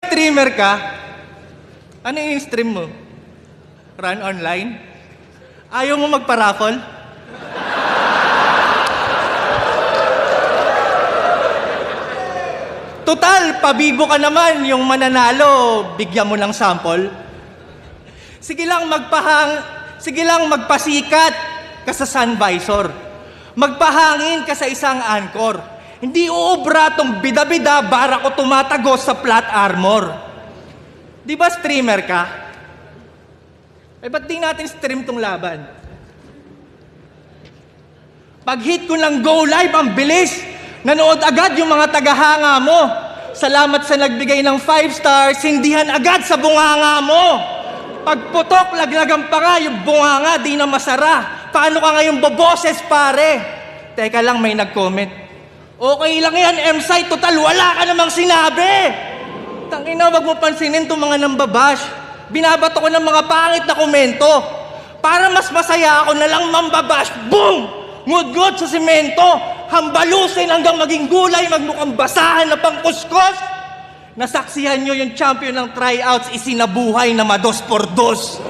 Streamer ka? Ano yung stream mo? Run online? Ayaw mo magpa-raffle? Total, pabibo ka naman yung mananalo, bigyan mo ng sample. Sige lang magpasikat ka sa sun visor. Magpahangin ka sa isang anchor. Hindi uubra tong bida-bida bara ko tumatagos sa flat armor. Di ba streamer ka? Eh ba't di natin stream tong laban? Pag hit ko ng go live, ang bilis! Nanood agad yung mga tagahanga mo. Salamat sa nagbigay ng 5 stars, sindihan agad sa bunganga mo. Pagputok, laglagan pa nga yung bunganga, di na masara. Paano ka ngayon boboses, pare? Teka lang, may nag-comment. Okay lang yan, M-Site, total, wala ka namang sinabi. Tangina, wag mo pansinin itong mga nambabash. Binabato ko ng mga pangit na komento. Para mas masaya ako na lang mambabash. Boom! Ngud-ngud sa simento. Hambalusin hanggang maging gulay, magmukhang basahan na pangkuskos. Nasaksihan nyo yung champion ng tryouts, isinabuhay na mados por dos.